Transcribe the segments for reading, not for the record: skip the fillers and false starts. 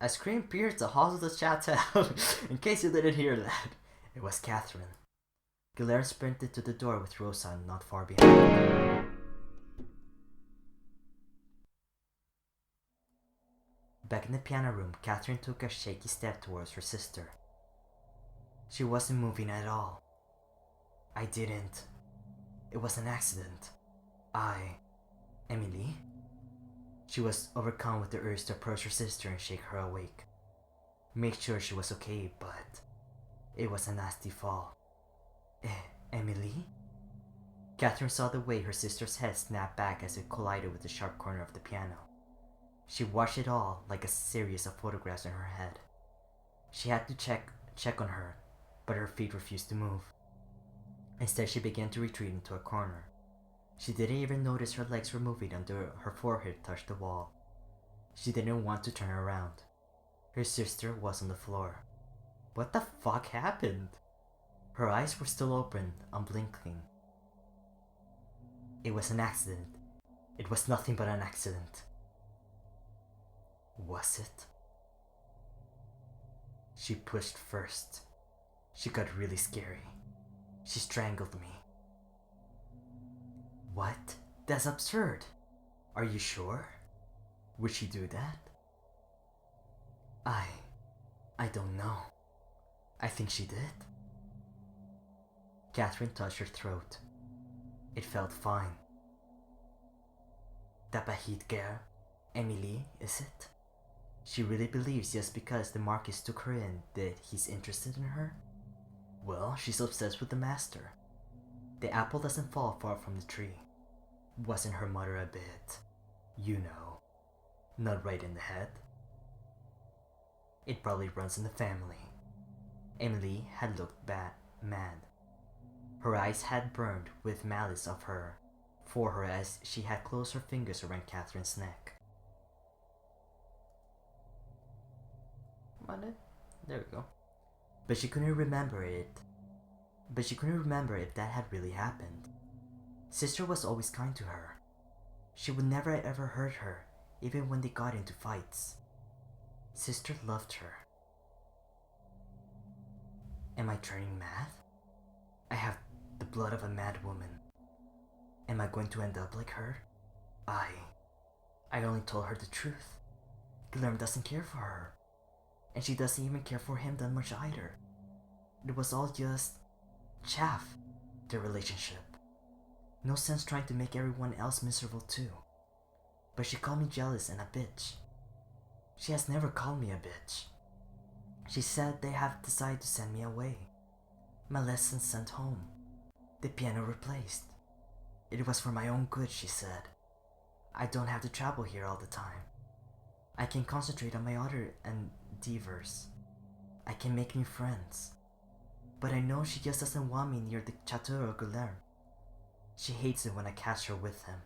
A scream pierced the halls of the chateau. In case you didn't hear that, it was Catherine. Guilherme sprinted to the door with Rosa not far behind. Back in the piano room, Catherine took a shaky step towards her sister. She wasn't moving at all. I didn't. It was an accident. Emily? She was overcome with the urge to approach her sister and shake her awake. Make sure she was okay, but it was a nasty fall. Emily? Catherine saw the way her sister's head snapped back as it collided with the sharp corner of the piano. She watched it all like a series of photographs in her head. She had to check on her, but her feet refused to move. Instead, she began to retreat into a corner. She didn't even notice her legs were moving until her forehead touched the wall. She didn't want to turn around. Her sister was on the floor. What the fuck happened? Her eyes were still open, unblinking. It was an accident. It was nothing but an accident. Was it? She pushed first. She got really scary. She strangled me. What? That's absurd. Are you sure? Would she do that? I don't know. I think she did. Catherine touched her throat. It felt fine. Tapahit girl, Emily, is it? She really believes just because the Marquis took her in that he's interested in her? Well, she's obsessed with the master. The apple doesn't fall far from the tree. Wasn't her mother a bit, not right in the head? It probably runs in the family. Emily had looked mad. Her eyes had burned with malice for her as she had closed her fingers around Catherine's neck. There we go. But she couldn't remember if that had really happened. Sister was always kind to her. She would never ever hurt her, even when they got into fights. Sister loved her. Am I turning mad? I have the blood of a mad woman. Am I going to end up like her? I only told her the truth. Guilherme doesn't care for her. And she doesn't even care for him that much either. It was all just chaff, their relationship. No sense trying to make everyone else miserable too. But she called me jealous and a bitch. She has never called me a bitch. She said they have decided to send me away. My lessons sent home. The piano replaced. It was for my own good, she said. I don't have to travel here all the time. I can concentrate on my other endeavors. I can make new friends. But I know she just doesn't want me near the Chateau of Guilherme. She hates it when I catch her with him.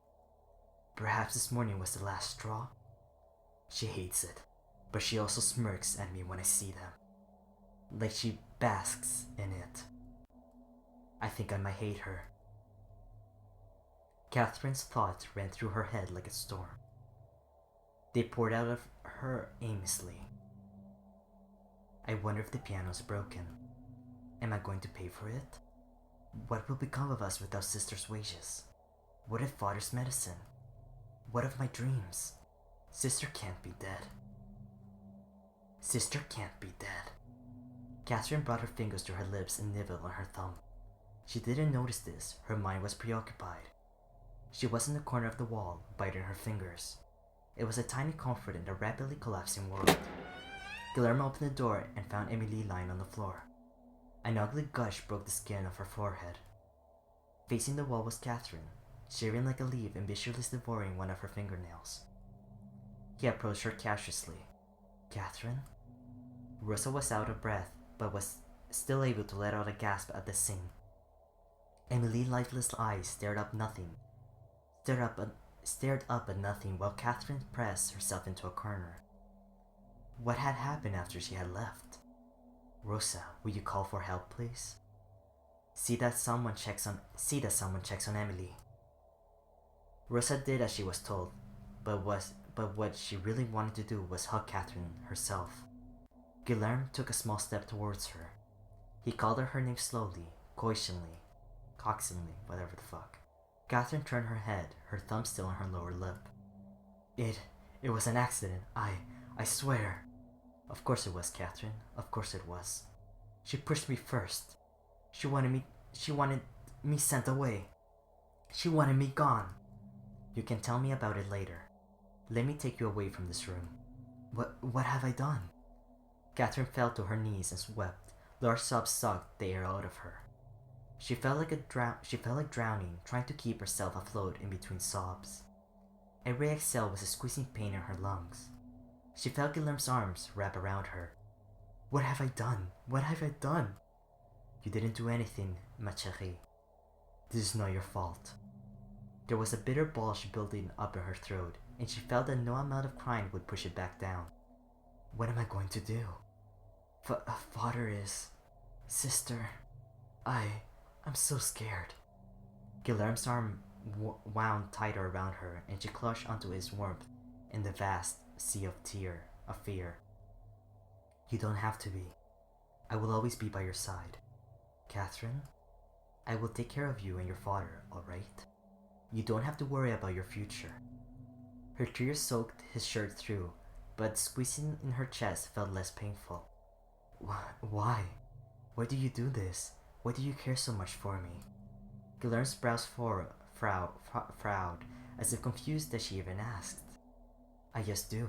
Perhaps this morning was the last straw. She hates it, but she also smirks at me when I see them. Like she basks in it. I think I might hate her. Catherine's thoughts ran through her head like a storm. They poured out of her aimlessly. I wonder if the piano's broken. Am I going to pay for it? What will become of us without sister's wages? What if father's medicine? What of my dreams? Sister can't be dead. Sister can't be dead. Catherine brought her fingers to her lips and nibbled on her thumb. She didn't notice this. Her mind was preoccupied. She was in the corner of the wall, biting her fingers. It was a tiny comfort in a rapidly collapsing world. Guilherme opened the door and found Emily lying on the floor. An ugly gush broke the skin of her forehead. Facing the wall was Catherine, shivering like a leaf and viciously devouring one of her fingernails. He approached her cautiously. Catherine? Rosa was out of breath, but was still able to let out a gasp at the scene. Emily's lifeless eyes stared up at nothing while Catherine pressed herself into a corner. What had happened after she had left? Rosa, will you call for help, please? See that someone checks on Emily. Rosa did as she was told, but but what she really wanted to do was hug Catherine herself. Guilherme took a small step towards her. He called her name slowly, coaxingly, whatever the fuck. Catherine turned her head, her thumb still on her lower lip. It was an accident, I swear. Of course it was, Catherine, of course it was. She pushed me first. She wanted me sent away. She wanted me gone. You can tell me about it later. Let me take you away from this room. What have I done? Catherine fell to her knees and wept. Large sobs sucked the air out of her. She felt like drowning, trying to keep herself afloat in between sobs. Every exhale was a squeezing pain in her lungs. She felt Guilherme's arms wrap around her. What have I done? What have I done? You didn't do anything, ma chérie. This is not your fault. There was a bitter bulge building up in her throat, and she felt that no amount of crying would push it back down. What am I going to do? Father is... Sister... I'm so scared. Guilherme's arm wound tighter around her, and she clutched onto his warmth in the vast sea of fear. You don't have to be. I will always be by your side. Catherine, I will take care of you and your father, alright? You don't have to worry about your future. Her tears soaked his shirt through, but squeezing in her chest felt less painful. Why? Why do you do this? Why do you care so much for me? Guilherme's brows frowned, as if confused that she even asked. I just do.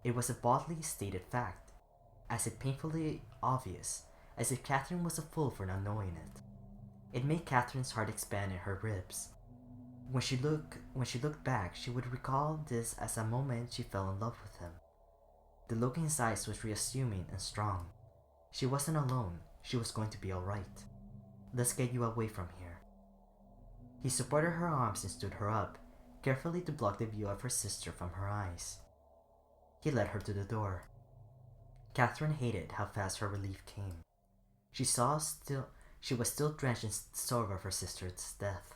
It was a boldly stated fact, as if painfully obvious, as if Catherine was a fool for not knowing it. It made Catherine's heart expand in her ribs. When she looked back, she would recall this as a moment she fell in love with him. The look in his eyes was reassuming and strong. She wasn't alone. She was going to be alright. Let's get you away from here. He supported her arms and stood her up, carefully to block the view of her sister from her eyes. He led her to the door. Catherine hated how fast her relief came. She was still drenched in sorrow of her sister's death.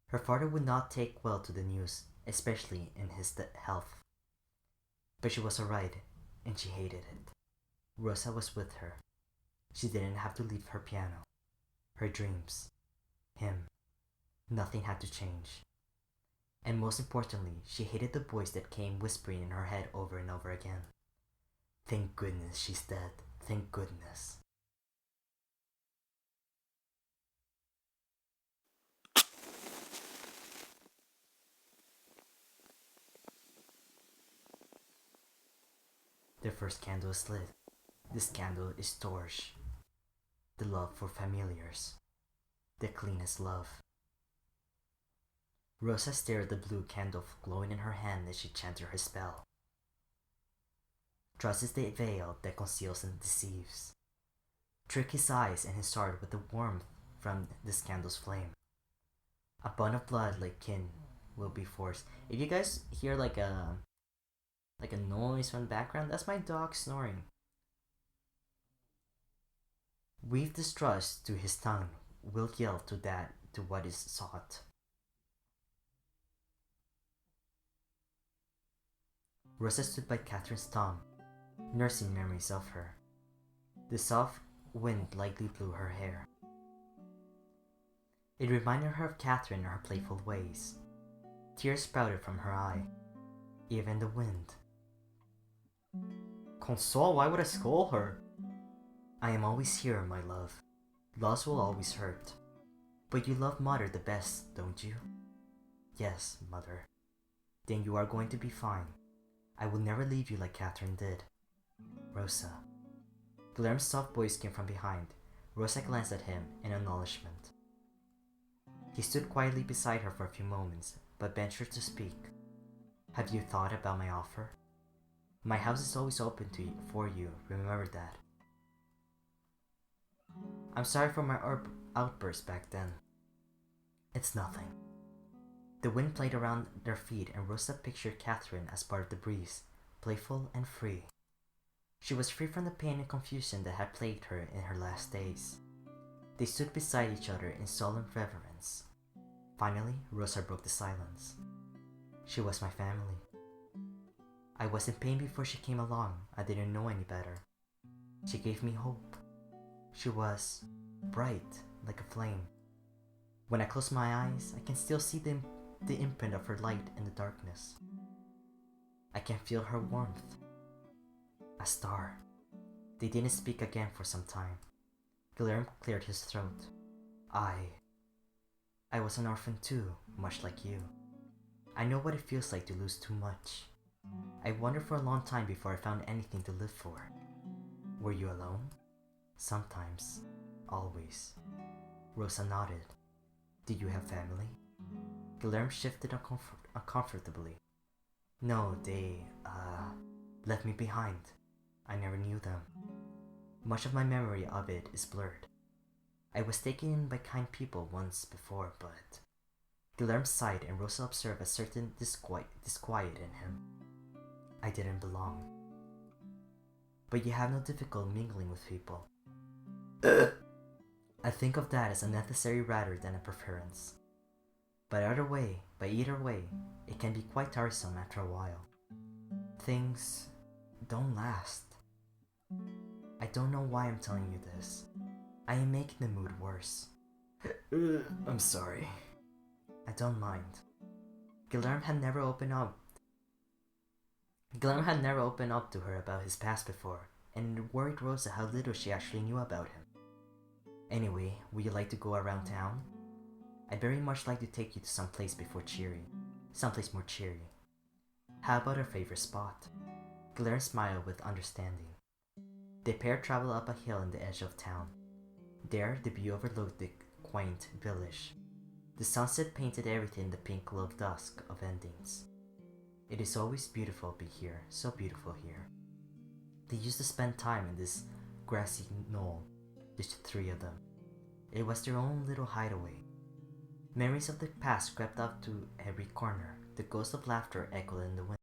Her father would not take well to the news, especially in his health. But she was alright, and she hated it. Rosa was with her. She didn't have to leave her piano, her dreams, him. Nothing had to change. And most importantly, she hated the voice that came whispering in her head over and over again. Thank goodness she's dead. Thank goodness. The first candle is lit. This candle is torch. The love for familiars. The cleanest love. Rosa stared at the blue candle glowing in her hand as she chanted her spell. Trust is the veil that conceals and deceives. Trick his eyes and his heart with the warmth from this candle's flame. A bond of blood like kin will be forced. If you guys hear like a noise from the background, that's my dog snoring. Weave distrust to his tongue, will yield to what is sought. Rosa stood by Catherine's tomb, nursing memories of her. The soft wind lightly blew her hair. It reminded her of Catherine and her playful ways. Tears sprouted from her eye, even the wind. Console, why would I scold her? I am always here, my love. Loss will always hurt. But you love Mother the best, don't you? Yes, Mother. Then you are going to be fine. I will never leave you like Catherine did. Rosa. Guilherme's soft voice came from behind. Rosa glanced at him in acknowledgement. He stood quietly beside her for a few moments, but ventured to speak. Have you thought about my offer? My house is always open for you, remember that. I'm sorry for my outburst back then. It's nothing. The wind played around their feet and Rosa pictured Catherine as part of the breeze, playful and free. She was free from the pain and confusion that had plagued her in her last days. They stood beside each other in solemn reverence. Finally, Rosa broke the silence. She was my family. I was in pain before she came along. I didn't know any better. She gave me hope. She was bright like a flame. When I close my eyes, I can still see the imprint of her light in the darkness. I can feel her warmth. A star. They didn't speak again for some time. Guillermo cleared his throat. I was an orphan too, much like you. I know what it feels like to lose too much. I wandered for a long time before I found anything to live for. Were you alone? Sometimes. Always. Rosa nodded. Did you have family? Guillermo shifted uncomfortably. No, they, left me behind. I never knew them. Much of my memory of it is blurred. I was taken in by kind people once before, but... Guillermo sighed and Rosa observed a certain disquiet in him. I didn't belong. But you have no difficulty mingling with people. I think of that as a necessary rather than a preference. But either way, it can be quite tiresome after a while. Things don't last. I don't know why I'm telling you this. I am making the mood worse. I'm sorry. I don't mind. Guillermo had never opened up to her about his past before, and it worried Rosa how little she actually knew about him. Anyway, would you like to go around town? I'd very much like to take you to someplace more cheery. How about our favorite spot? Guillermo smiled with understanding. The pair traveled up a hill in the edge of town. There, the view overlooked the quaint village. The sunset painted everything in the pink glow of dusk of endings. It is always beautiful here, so beautiful here. They used to spend time in this grassy knoll, just the three of them. It was their own little hideaway. Memories of the past crept up to every corner. The ghost of laughter echoed in the wind.